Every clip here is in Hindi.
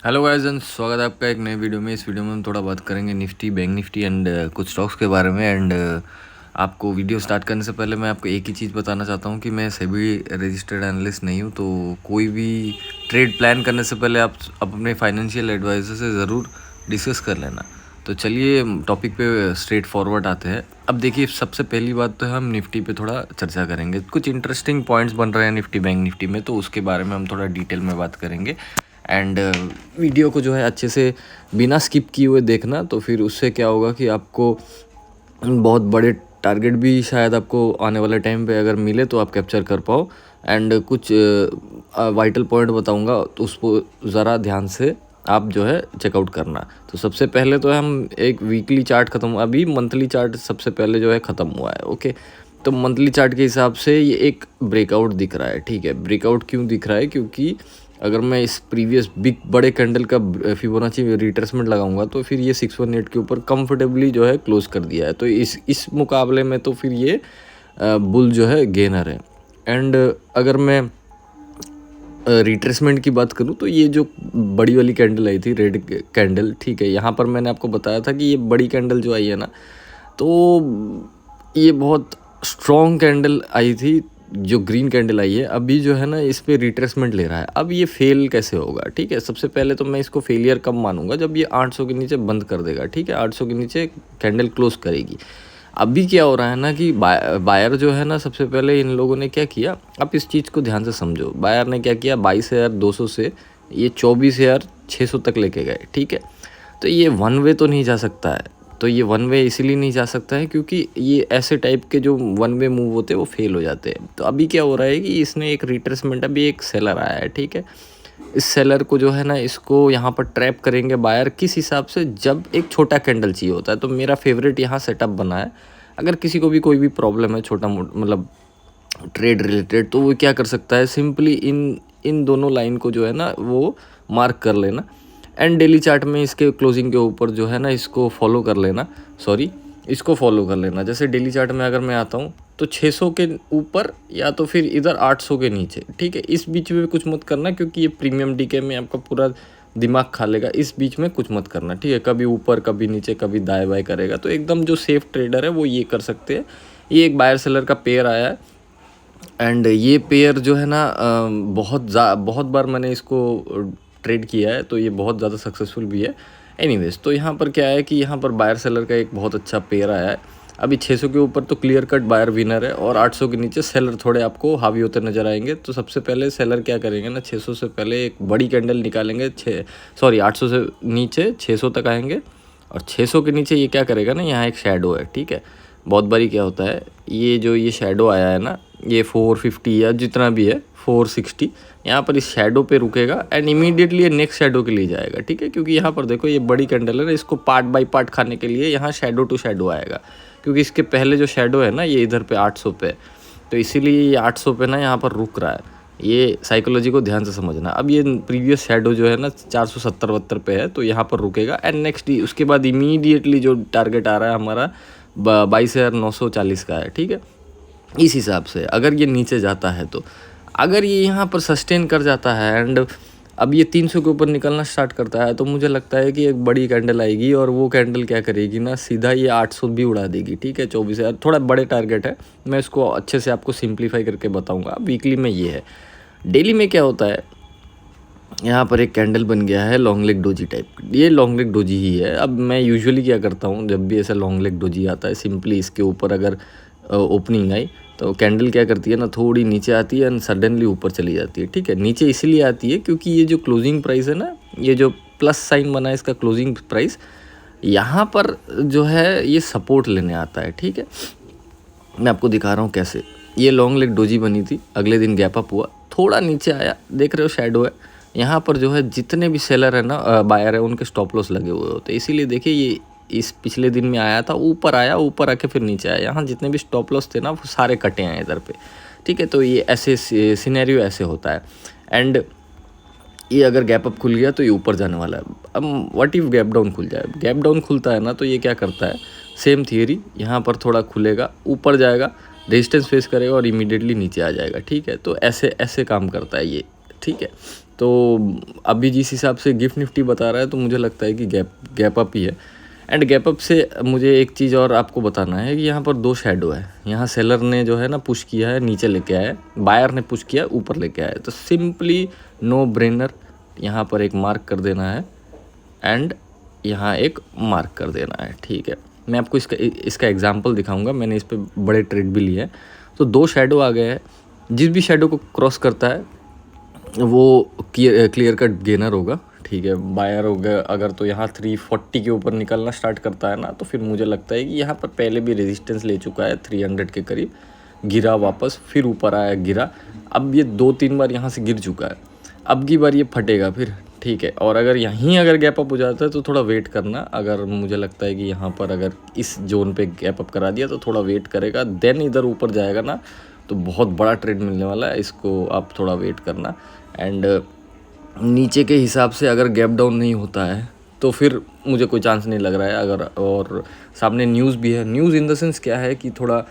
हेलो गाइस एंड स्वागत है आपका एक नए वीडियो में। इस वीडियो में हम थोड़ा बात करेंगे निफ्टी, बैंक निफ्टी एंड कुछ स्टॉक्स के बारे में। एंड आपको वीडियो स्टार्ट करने से पहले मैं आपको एक ही चीज़ बताना चाहता हूँ कि मैं सेबी रजिस्टर्ड एनालिस्ट नहीं हूँ, तो कोई भी ट्रेड प्लान करने से पहले आप अपने फाइनेंशियल एडवाइज़र से ज़रूर डिस्कस कर लेना। तो चलिए टॉपिक पे स्ट्रेट फॉरवर्ड आते हैं। अब देखिए, सबसे पहली बात तो हम निफ्टी पे थोड़ा चर्चा करेंगे। कुछ इंटरेस्टिंग पॉइंट्स बन रहे हैं निफ्टी, बैंक निफ्टी में, तो उसके बारे में हम थोड़ा डिटेल में बात करेंगे। एंड वीडियो को जो है अच्छे से बिना स्किप किए हुए देखना, तो फिर उससे क्या होगा कि आपको बहुत बड़े टारगेट भी शायद आपको आने वाले टाइम पे अगर मिले तो आप कैप्चर कर पाओ। एंड कुछ वाइटल पॉइंट बताऊंगा, तो उसको ज़रा ध्यान से आप जो है चेकआउट करना। तो सबसे पहले तो हम एक वीकली चार्ट ख़त्म, अभी मंथली चार्ट सबसे पहले जो है ख़त्म हुआ है। ओके, तो मंथली चार्ट के हिसाब से ये एक ब्रेकआउट दिख रहा है। ठीक है, ब्रेकआउट क्यों दिख रहा है? क्योंकि अगर मैं इस प्रीवियस बिग बड़े कैंडल का फिबोनाची रिट्रेसमेंट लगाऊंगा तो फिर ये 618 के ऊपर कंफर्टेबली जो है क्लोज कर दिया है। तो इस मुकाबले में तो फिर ये बुल जो है गेनर है। एंड अगर मैं रिट्रेसमेंट की बात करूं तो ये जो बड़ी वाली कैंडल आई थी, रेड कैंडल, ठीक है, यहाँ पर मैंने आपको बताया था कि ये बड़ी कैंडल जो आई है ना, तो ये बहुत स्ट्रॉन्ग कैंडल आई थी। जो ग्रीन कैंडल आई है अभी जो है ना, इस पे रिट्रेसमेंट ले रहा है। अब ये फेल कैसे होगा? ठीक है, सबसे पहले तो मैं इसको फेलियर कब मानूंगा? जब ये 800 के नीचे बंद कर देगा। ठीक है, 800 के नीचे कैंडल क्लोज करेगी। अभी क्या हो रहा है ना कि बायर जो है ना, सबसे पहले इन लोगों ने क्या किया, आप इस चीज़ को ध्यान से समझो। बायर ने क्या किया, 22,200 से ये 24,600 तक लेके गए। ठीक है, तो ये वन वे तो नहीं जा सकता है। तो ये वन वे इसीलिए नहीं जा सकता है क्योंकि ये ऐसे टाइप के जो वन वे मूव होते हैं वो फेल हो जाते हैं। तो अभी क्या हो रहा है कि इसने एक रिट्रेसमेंट, अभी एक सेलर आया है। ठीक है, इस सेलर को जो है ना, इसको यहाँ पर ट्रैप करेंगे बायर किस हिसाब से, जब एक छोटा कैंडल चाहिए होता है। तो मेरा फेवरेट यहाँ सेटअप बना है। अगर किसी को भी कोई भी प्रॉब्लम है छोटा मतलब ट्रेड रिलेटेड, तो वो क्या कर सकता है, सिंपली इन दोनों लाइन को जो है ना वो मार्क कर लेना। एंड डेली चार्ट में इसके क्लोजिंग के ऊपर जो है ना इसको फॉलो कर लेना, इसको फॉलो कर लेना। जैसे डेली चार्ट में अगर मैं आता हूँ तो 600 के ऊपर या तो फिर इधर 800 के नीचे। ठीक है, इस बीच में कुछ मत करना क्योंकि ये प्रीमियम डीके में आपका पूरा दिमाग खा लेगा। इस बीच में कुछ मत करना। ठीक है, कभी ऊपर कभी नीचे कभी दाएं बाएं करेगा। तो एकदम जो सेफ ट्रेडर है वो ये कर सकते हैं। ये एक बायर सेलर का पेयर आया है एंड ये पेयर जो है ना बहुत बार मैंने इसको ट्रेड किया है, तो ये बहुत ज़्यादा सक्सेसफुल भी है। एनीवेज, तो यहाँ पर क्या है कि यहाँ पर बायर सेलर का एक बहुत अच्छा पेयर आया है। अभी 600 के ऊपर तो क्लियर कट बायर विनर है और 800 के नीचे सेलर थोड़े आपको हावी होते नजर आएंगे। तो सबसे पहले सेलर क्या करेंगे ना, 600 से पहले एक बड़ी कैंडल निकालेंगे। 800 से नीचे 600 तक आएंगे और 600 के नीचे ये क्या करेगा ना, यहाँ एक शेडो है। ठीक है, बहुत बारी क्या होता है, ये शेडो आया है ना, ये 450 या जितना भी है 460, यहाँ पर इस शेडो पे रुकेगा एंड इमीडिएटली ये नेक्स्ट शेडो के लिए जाएगा। ठीक है, क्योंकि यहाँ पर देखो ये बड़ी कैंडल है ना, इसको पार्ट बाय पार्ट खाने के लिए यहाँ शेडो टू शेडो आएगा। क्योंकि इसके पहले जो शेडो है ना, ये इधर पे 800 पे, तो इसीलिए ये 800 पे ना यहाँ पर रुक रहा है। ये साइकोलॉजी को ध्यान से समझना। अब ये प्रीवियस शेडो जो है ना 470-72 पे है, तो यहाँ पर रुकेगा एंड नेक्स्ट उसके बाद इमीडिएटली जो टारगेट आ रहा है हमारा 22,940 का है। ठीक है, इस हिसाब से अगर ये नीचे जाता है, तो अगर ये यहाँ पर सस्टेन कर जाता है एंड अब ये 300 के ऊपर निकलना स्टार्ट करता है, तो मुझे लगता है कि एक बड़ी कैंडल आएगी और वो कैंडल क्या करेगी ना, सीधा ये 800 भी उड़ा देगी। ठीक है, 24,000 थोड़ा बड़े टारगेट है, मैं इसको अच्छे से आपको सिंप्लीफाई करके बताऊंगा। वीकली में ये है। डेली में क्या होता है, यहाँ पर एक कैंडल बन गया है लॉन्ग लेग डोजी टाइप। ये लॉन्ग लेग डोजी ही है। अब मैं यूजुअली क्या करता हूँ, जब भी ऐसा लॉन्ग लेग डोजी आता है, सिंपली इसके ऊपर अगर ओपनिंग आई तो कैंडल क्या करती है ना, थोड़ी नीचे आती है एंड सडनली ऊपर चली जाती है। ठीक है, नीचे इसलिए आती है क्योंकि ये जो क्लोजिंग प्राइस है ना, ये जो प्लस साइन बना है इसका क्लोजिंग प्राइस, यहाँ पर जो है ये सपोर्ट लेने आता है। ठीक है, मैं आपको दिखा रहा हूँ कैसे। ये लॉन्ग लेग डोजी बनी थी, अगले दिन गैप अप हुआ, थोड़ा नीचे आया, देख रहे हो शेडो है। यहाँ पर जो है जितने भी सेलर है ना, बायर है, उनके स्टॉप लॉस लगे हुए होते हैं। इसीलिए देखिए ये इस पिछले दिन में आया था, ऊपर आया, ऊपर आके फिर नीचे आया। यहाँ जितने भी स्टॉप लॉस थे ना वो सारे कटे हैं इधर पे। ठीक है, तो ये ऐसे सिनेरियो ऐसे होता है। एंड ये अगर गैप अप खुल गया तो ये ऊपर जाने वाला है। अब व्हाट इफ गैप डाउन खुल जाए? गैप डाउन खुलता है ना, तो ये क्या करता है, सेम थियरी, यहाँ पर थोड़ा खुलेगा, ऊपर जाएगा, रेजिस्टेंस फेस करेगा और इमीडिएटली नीचे आ जाएगा। ठीक है, तो ऐसे ऐसे काम करता है ये। ठीक है, तो अभी जिस हिसाब से गिफ्ट निफ्टी बता रहा है तो मुझे लगता है कि गैप अप ही है। एंड गैप अप से मुझे एक चीज़ और आपको बताना है कि यहाँ पर 2 शैडो है। यहाँ सेलर ने जो है ना पुश किया है, नीचे लेके आया है, बायर ने पुश किया ऊपर लेके आया है। तो सिंपली नो ब्रेनर यहाँ पर एक मार्क कर देना है एंड यहाँ एक मार्क कर देना है, ठीक है। मैं आपको इसका एग्जांपल दिखाऊंगा, मैंने इस पे बड़े ट्रेड भी लिए हैं। तो 2 शैडो आ गए हैं, जिस भी शैडो को क्रॉस करता है वो क्लियर कट गेनर होगा, ठीक है। बायर होगा अगर तो यहाँ 340 के ऊपर निकलना स्टार्ट करता है ना, तो फिर मुझे लगता है कि यहाँ पर पहले भी रेजिस्टेंस ले चुका है 300 के करीब, गिरा वापस, फिर ऊपर आया गिरा, अब ये 2-3 बार यहाँ से गिर चुका है, अब की बार ये फटेगा फिर, ठीक है। और अगर यहीं अगर गैप अप हो जाता है तो थोड़ा वेट करना। अगर मुझे लगता है कि यहाँ पर अगर इस जोन पे गैप अप करा दिया तो थोड़ा वेट करेगा, देन इधर ऊपर जाएगा ना तो बहुत बड़ा ट्रेड मिलने वाला है, इसको आप थोड़ा वेट करना। एंड नीचे के हिसाब से अगर गैप डाउन नहीं होता है तो फिर मुझे कोई चांस नहीं लग रहा है। अगर और सामने न्यूज़ भी है, न्यूज़ इन द सेंस क्या है कि थोड़ा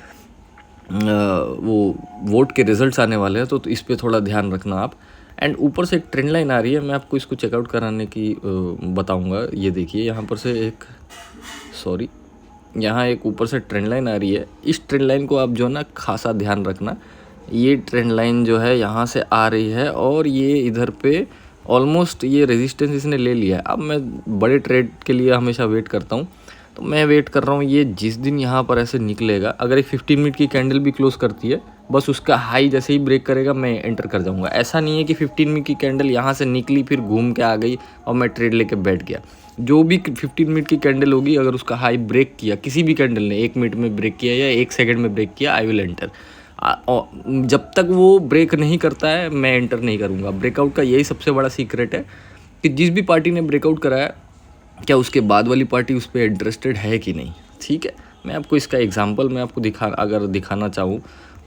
वो वोट के रिजल्ट्स आने वाले हैं, तो इस पे थोड़ा ध्यान रखना आप। एंड ऊपर से एक ट्रेंड लाइन आ रही है, मैं आपको इसको चेकआउट कराने की बताऊंगा। ये देखिए यहाँ पर से यहाँ एक ऊपर से ट्रेंड लाइन आ रही है। इस ट्रेंड लाइन को आप जो है ना खासा ध्यान रखना। ये ट्रेंड लाइन जो है यहाँ से आ रही है और ये इधर पे ऑलमोस्ट ये रेजिस्टेंस इसने ले लिया है। अब मैं बड़े ट्रेड के लिए हमेशा वेट करता हूँ, तो मैं वेट कर रहा हूँ ये जिस दिन यहाँ पर ऐसे निकलेगा, अगर एक 15 मिनट की कैंडल भी क्लोज करती है, बस उसका हाई जैसे ही ब्रेक करेगा मैं एंटर कर जाऊँगा। ऐसा नहीं है कि 15 मिनट की कैंडल यहाँ से निकली फिर घूम के आ गई और मैं ट्रेड लेके बैठ गया। जो भी 15 मिनट की कैंडल होगी, अगर उसका हाई ब्रेक किया, किसी भी कैंडल ने 1 मिनट में ब्रेक किया या 1 सेकेंड में ब्रेक किया, आई विल एंटर। जब तक वो ब्रेक नहीं करता है मैं एंटर नहीं करूँगा। ब्रेकआउट का यही सबसे बड़ा सीक्रेट है कि जिस भी पार्टी ने ब्रेकआउट कराया, क्या उसके बाद वाली पार्टी उस पर इंटरेस्टेड है कि नहीं, ठीक है। मैं आपको इसका एग्जांपल मैं आपको अगर दिखाना चाहूँ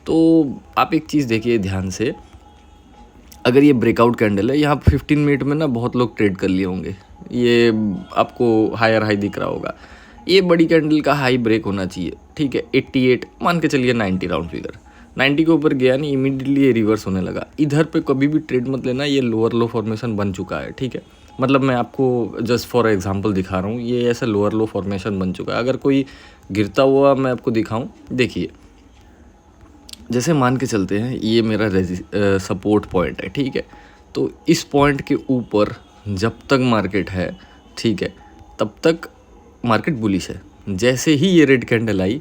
तो आप एक चीज़ देखिए ध्यान से। अगर ये ब्रेकआउट कैंडल है, यहाँ 15 मिनट में ना बहुत लोग ट्रेड कर लिए होंगे, ये आपको हायर हाई दिख रहा होगा। ये बड़ी कैंडल का हाई ब्रेक होना चाहिए, ठीक है। 88 मान के चलिए 90 राउंड फिगर, 90 के ऊपर गया नहीं, इमीडिएटली ये रिवर्स होने लगा। इधर पे कभी भी ट्रेड मत लेना, ये लोअर लो फॉर्मेशन बन चुका है, ठीक है। मतलब मैं आपको जस्ट फॉर एग्जांपल दिखा रहा हूँ, ये ऐसा लोअर लो फॉर्मेशन बन चुका है। अगर कोई गिरता हुआ मैं आपको दिखाऊं, देखिए जैसे मान के चलते हैं ये मेरा सपोर्ट पॉइंट है, ठीक है। तो इस पॉइंट के ऊपर जब तक मार्केट है, ठीक है, तब तक मार्केट बुलिश है। जैसे ही ये रेड कैंडल आई,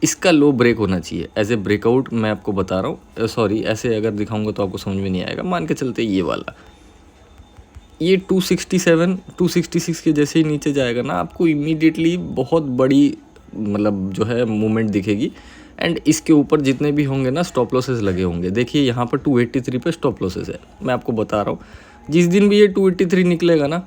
इसका लो ब्रेक होना चाहिए एज ए ब्रेकआउट। मैं आपको बता रहा हूँ, सॉरी ऐसे अगर दिखाऊंगा तो आपको समझ में नहीं आएगा। मान के चलते ये वाला, ये 267 266 के जैसे ही नीचे जाएगा ना, आपको इमीडिएटली बहुत बड़ी मतलब जो है मूवमेंट दिखेगी। एंड इसके ऊपर जितने भी होंगे ना स्टॉप लॉसेस लगे होंगे। देखिए यहाँ पर 283 पे स्टॉप लॉसेस है, मैं आपको बता रहा हूँ। जिस दिन भी ये 283 निकलेगा ना,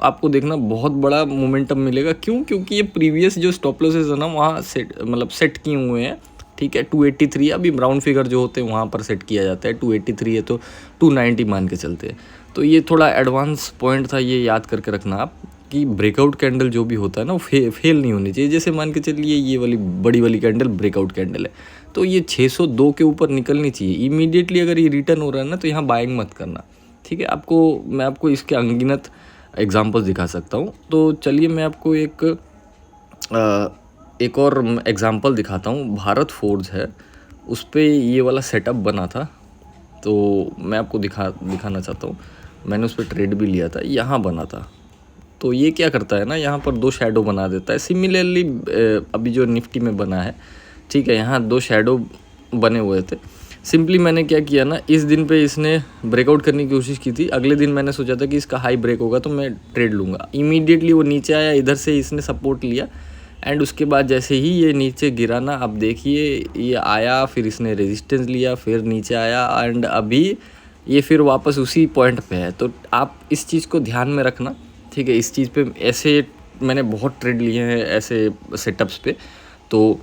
आपको देखना बहुत बड़ा मोमेंटम मिलेगा। क्यों? क्योंकि ये प्रीवियस जो स्टॉप लॉसेस है ना वहाँ सेट किए हुए हैं, ठीक है। 283 अभी राउंड फिगर जो होते हैं वहाँ पर सेट किया जाता है। 283 है तो 290 मान के चलते हैं। तो ये थोड़ा एडवांस पॉइंट था, ये याद करके रखना आप कि ब्रेकआउट कैंडल जो भी होता है ना वो फेल नहीं होनी चाहिए। जैसे मान के चलिए ये वाली बड़ी वाली कैंडल ब्रेकआउट कैंडल है, तो ये 602 के ऊपर निकलनी चाहिए इमीडिएटली। अगर ये रिटर्न हो रहा है ना तो यहाँ बाइंग मत करना, ठीक है। मैं आपको इसके अनगिनत एग्जांपल्स दिखा सकता हूँ। तो चलिए मैं आपको एक और एग्जांपल दिखाता हूँ। भारत फोर्ज है, उस पर ये वाला सेटअप बना था, तो मैं आपको दिखाना चाहता हूँ। मैंने उस पर ट्रेड भी लिया था, यहाँ बना था। तो ये क्या करता है ना, यहाँ पर 2 शैडो बना देता है। सिमिलरली अभी जो निफ्टी में बना है, ठीक है, यहाँ 2 शैडो बने हुए थे। सिंपली मैंने क्या किया ना, इस दिन पे इसने ब्रेकआउट करने की कोशिश की थी। अगले दिन मैंने सोचा था कि इसका हाई ब्रेक होगा तो मैं ट्रेड लूँगा। इमीडिएटली वो नीचे आया, इधर से इसने सपोर्ट लिया एंड उसके बाद जैसे ही ये नीचे गिरा ना, अब देखिए ये आया, फिर इसने रेजिस्टेंस लिया, फिर नीचे आया एंड अभी ये फिर वापस उसी पॉइंट पे है। तो आप इस चीज़ को ध्यान में रखना, ठीक है। इस चीज़ पे ऐसे मैंने बहुत ट्रेड लिए हैं ऐसे सेटअप्स पे। तो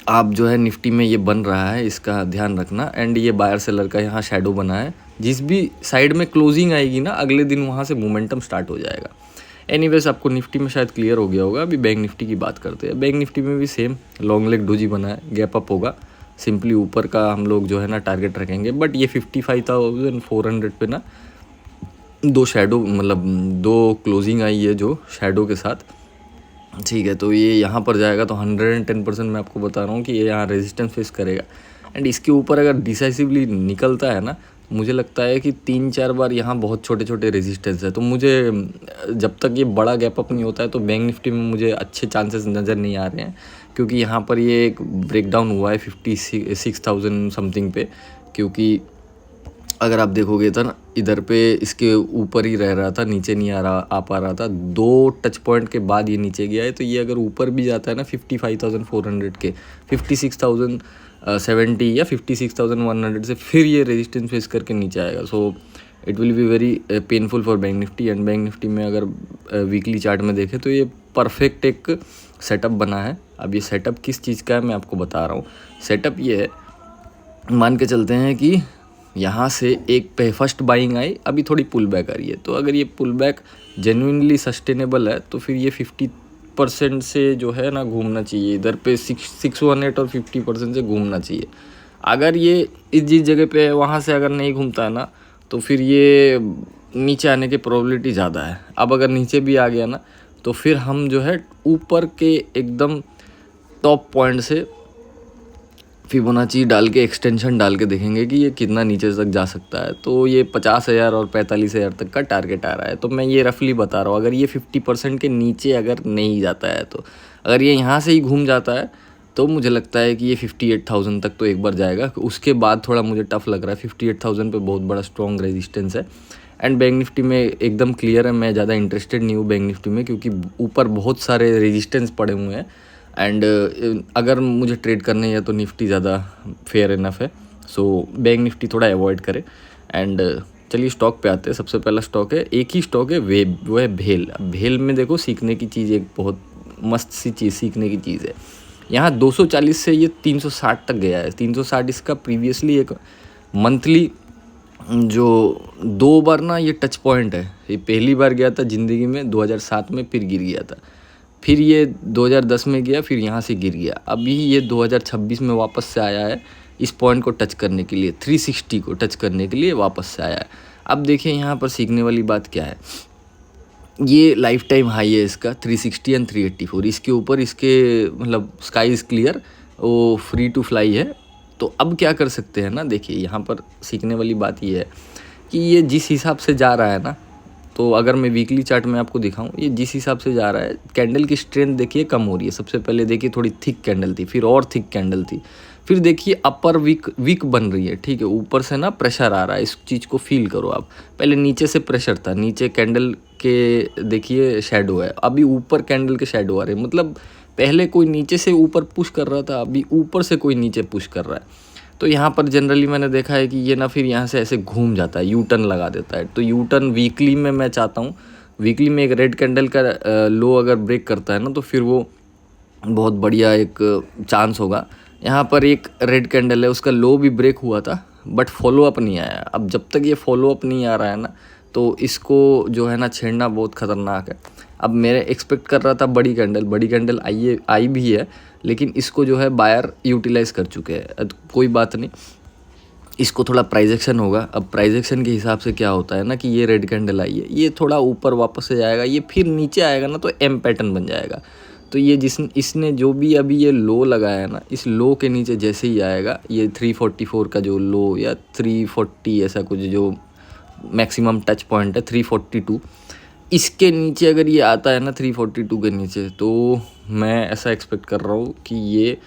आप जो है निफ्टी में ये बन रहा है, इसका ध्यान रखना। एंड ये बायर सेलर का यहाँ शैडो बना है, जिस भी साइड में क्लोजिंग आएगी ना अगले दिन वहाँ से मोमेंटम स्टार्ट हो जाएगा। एनीवेज आपको निफ्टी में शायद क्लियर हो गया होगा। अभी बैंक निफ्टी की बात करते हैं। बैंक निफ्टी में भी सेम लॉन्ग लेग डोजी बना है, गैप अप होगा। सिंपली ऊपर का हम लोग जो है ना टारगेट रखेंगे, बट ये 55,400 पे ना दो शैडो मतलब दो क्लोजिंग आई है जो शैडो के साथ, ठीक है। तो ये यहाँ पर जाएगा तो 110% मैं आपको बता रहा हूँ कि ये यहाँ रेजिस्टेंस फेस करेगा। एंड इसके ऊपर अगर डिसाइसिवली निकलता है ना, मुझे लगता है कि 3-4 बार यहाँ बहुत छोटे छोटे रेजिस्टेंस है। तो मुझे जब तक ये बड़ा गैप अप नहीं होता है तो बैंक निफ्टी में मुझे अच्छे चांसेस नज़र नहीं आ रहे हैं, क्योंकि यहाँ पर ये एक ब्रेकडाउन हुआ है 56,000 समथिंग पे। क्योंकि अगर आप देखोगे तो ना इधर पे इसके ऊपर ही रह रहा था, नीचे नहीं आ पा रहा था। 2 टच पॉइंट के बाद ये नीचे गया है। तो ये अगर ऊपर भी जाता है ना 55,400 के, 56,070 या 56,100 से, फिर ये रेजिस्टेंस फेस करके नीचे आएगा। So it will be very painful for bank Nifty. And bank Nifty में अगर वीकली चार्ट में देखें तो ये परफेक्ट एक सेटअप बना है। अब ये सेटअप किस चीज़ का है मैं आपको बता रहा हूँ। सेटअप ये है, मान के चलते हैं कि यहाँ से एक पे फर्स्ट बाइंग आई, अभी थोड़ी पुल बैक आ रही है। तो अगर ये पुल बैक जेन्युइनली सस्टेनेबल है तो फिर ये 50% से जो है ना घूमना चाहिए इधर पे, 618 और 50% से घूमना चाहिए। अगर ये इस जिस जगह पे है वहाँ से अगर नहीं घूमता है ना तो फिर ये नीचे आने की प्रोबेबिलिटी ज़्यादा है। अब अगर नीचे भी आ गया ना तो फिर हम जो है ऊपर के एकदम टॉप पॉइंट से फिबोनाची डाल के, एक्सटेंशन डाल के देखेंगे कि ये कितना नीचे तक जा सकता है। तो ये 50,000 और 45,000 तक का टारगेट आ रहा है। तो मैं ये रफली बता रहा हूँ, अगर ये 50% के नीचे अगर नहीं जाता है, तो अगर ये यहाँ से ही घूम जाता है तो मुझे लगता है कि ये 58,000 तक तो एक बार जाएगा। उसके बाद थोड़ा मुझे टफ लग रहा है। 58,000 पे बहुत बड़ा स्ट्रॉन्ग रेजिस्टेंस है। एंड बैंक निफ्टी में एकदम क्लियर है, मैं ज़्यादा इंटरेस्टेड नहीं हूँ बैंक निफ्टी में, क्योंकि ऊपर बहुत सारे रेजिस्टेंस पड़े हुए हैं। एंड अगर मुझे ट्रेड करने है तो निफ्टी ज़्यादा फेयर इनफ है। सो बैंक निफ्टी थोड़ा अवॉइड करें। एंड चलिए स्टॉक पे आते हैं। सबसे पहला स्टॉक है, एक ही स्टॉक है वेब, वो है भेल। अब भेल में देखो सीखने की चीज़, एक बहुत मस्त सी चीज़ सीखने की चीज़ है। यहाँ 240 से ये 360 तक गया है। 360 इसका प्रीवियसली एक मंथली जो 2 बार ना ये टच पॉइंट है। ये पहली बार गया था ज़िंदगी में 2007 में, फिर गिर गया था। फिर ये 2010 में गया, फिर यहाँ से गिर गया। अभी ये 2026 में वापस से आया है इस पॉइंट को टच करने के लिए, 360 को टच करने के लिए वापस से आया है। अब देखिए यहाँ पर सीखने वाली बात क्या है। ये लाइफ टाइम हाई है इसका 360 एंड 384। इसके ऊपर इसके मतलब स्काई इज़ क्लियर, वो फ्री टू फ्लाई है। तो अब क्या कर सकते हैं ना, देखिए यहाँ पर सीखने वाली बात ये है कि ये जिस हिसाब से जा रहा है ना, तो अगर मैं वीकली चार्ट में आपको दिखाऊं, ये जिस हिसाब से जा रहा है, कैंडल की स्ट्रेंथ देखिए कम हो रही है। सबसे पहले देखिए थोड़ी थिक कैंडल थी, फिर और थिक कैंडल थी, फिर देखिए अपर वीक बन रही है। ठीक है, ऊपर से ना प्रेशर आ रहा है, इस चीज़ को फील करो आप। पहले नीचे से प्रेशर था, नीचे कैंडल के देखिए शेडो है, अभी ऊपर कैंडल के शेडो आ रहे हैं। मतलब पहले कोई नीचे से ऊपर पुश कर रहा था, अभी ऊपर से कोई नीचे पुश कर रहा है। तो यहाँ पर जनरली मैंने देखा है कि ये ना फिर यहाँ से ऐसे घूम जाता है, यू टर्न लगा देता है। तो यू टर्न वीकली में मैं चाहता हूँ, वीकली में एक रेड कैंडल का लो अगर ब्रेक करता है ना तो फिर वो बहुत बढ़िया एक चांस होगा। यहाँ पर एक रेड कैंडल है, उसका लो भी ब्रेक हुआ था बट फॉलो अप नहीं आया। अब जब तक ये फॉलो अप नहीं आ रहा है ना तो इसको जो है ना छेड़ना बहुत ख़तरनाक है। अब मेरे एक्सपेक्ट कर रहा था बड़ी कैंडल आई भी है, लेकिन इसको जो है बायर यूटिलाइज़ कर चुके हैं। कोई बात नहीं, इसको थोड़ा प्राइस एक्शन होगा। अब प्राइस एक्शन के हिसाब से क्या होता है ना कि ये रेड कैंडल आई है, ये थोड़ा ऊपर वापस से जाएगा, ये फिर नीचे आएगा ना तो एम पैटर्न बन जाएगा। तो ये इसने जो भी अभी ये लो लगाया है ना, इस लो के नीचे जैसे ही आएगा, ये 344 का जो लो या 340 ऐसा कुछ जो मैक्सिमम टच पॉइंट है 342, इसके नीचे अगर ये आता है ना 342 के नीचे, तो मैं ऐसा एक्सपेक्ट कर रहा हूँ कि ये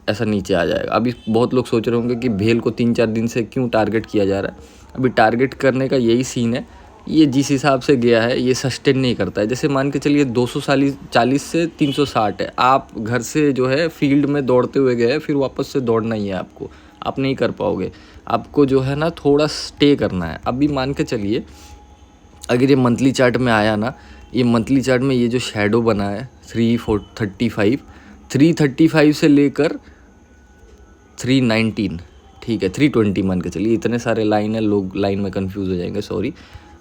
ऐसा नीचे आ जाएगा। अभी बहुत लोग सोच रहे होंगे कि भेल को 3-4 दिन से क्यों टारगेट किया जा रहा है। अभी टारगेट करने का यही सीन है, ये जिस हिसाब से गया है ये सस्टेन नहीं करता है। जैसे मान के चलिए 240 से 360 है, आप घर से जो है फील्ड में दौड़ते हुए गए, फिर वापस से दौड़ना ही है आपको, आप नहीं कर पाओगे। आपको जो है ना थोड़ा स्टे करना है। अभी मान के चलिए अगर ये मंथली चार्ट में आया ना, ये मंथली चार्ट में ये जो शेडो बना है 335 से लेकर 319, ठीक है 320 मान के चलिए, इतने सारे लाइन है, लोग लाइन में कंफ्यूज हो जाएंगे, सॉरी।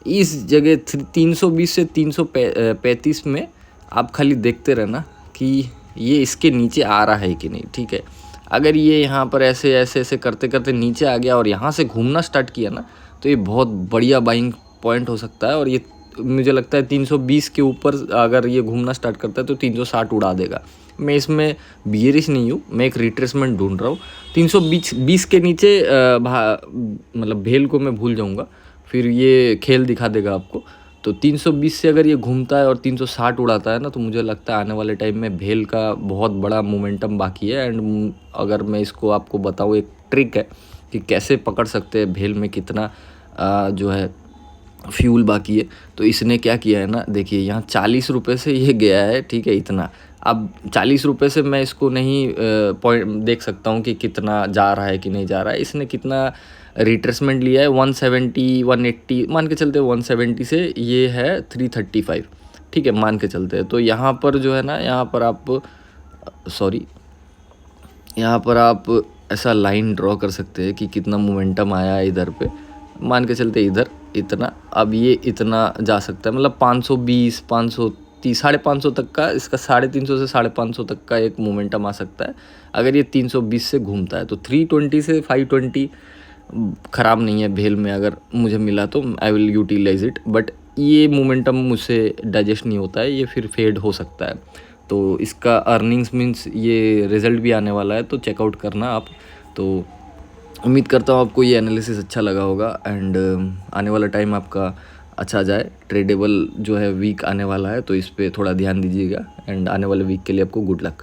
इस जगह 320 से 335 में आप खाली देखते रहना कि ये इसके नीचे आ रहा है कि नहीं। ठीक है, अगर ये यहाँ पर ऐसे करते करते नीचे आ गया और यहाँ से घूमना स्टार्ट किया ना तो ये बहुत बढ़िया बाइंग पॉइंट हो सकता है और ये मुझे लगता है 320 के ऊपर अगर ये घूमना स्टार्ट करता है तो 360 उड़ा देगा। मैं इसमें बियरिश नहीं हूँ, मैं एक रिट्रेसमेंट ढूंढ रहा हूँ। 320 के नीचे मतलब भेल को मैं भूल जाऊँगा, फिर ये खेल दिखा देगा आपको। तो 320 से अगर ये घूमता है और 360 उड़ाता है ना, तो मुझे लगता है आने वाले टाइम में भेल का बहुत बड़ा मोमेंटम बाकी है। एंड अगर मैं इसको आपको बताऊँ, एक ट्रिक है कि कैसे पकड़ सकते हैं भेल में कितना जो है फ्यूल बाकी है। तो इसने क्या किया है ना, देखिए यहाँ 40 रुपये से ये गया है, ठीक है इतना। अब 40 रुपये से मैं इसको नहीं पॉइंट देख सकता हूँ कि कितना जा रहा है कि नहीं जा रहा है। इसने कितना रिट्रेसमेंट लिया है, 170 180 मान के चलते, 170 से ये है 335, ठीक है मान के चलते हैं। तो यहाँ पर जो है ना, यहाँ पर आप ऐसा लाइन ड्रॉ कर सकते हैं कि कितना मोमेंटम आया है इधर पे, मान के चलते इधर इतना। अब ये इतना जा सकता है, मतलब 520 530 550 तक का, इसका 350 से 550 तक का एक मोमेंटम आ सकता है अगर ये 320 से घूमता है। तो 320 से 520 ख़राब नहीं है भेल में, अगर मुझे मिला तो I will utilize it. But ये मोमेंटम मुझसे डाइजेस्ट नहीं होता है, ये फिर फेड हो सकता है। तो इसका अर्निंग्स मीन्स ये रिज़ल्ट भी आने वाला है, तो चेकआउट करना आप। तो उम्मीद करता हूँ आपको ये एनालिसिस अच्छा लगा होगा एंड आने वाला टाइम आपका अच्छा जाए। ट्रेडेबल जो है वीक आने वाला है, तो इस पे थोड़ा ध्यान दीजिएगा एंड आने वाले वीक के लिए आपको गुड लक।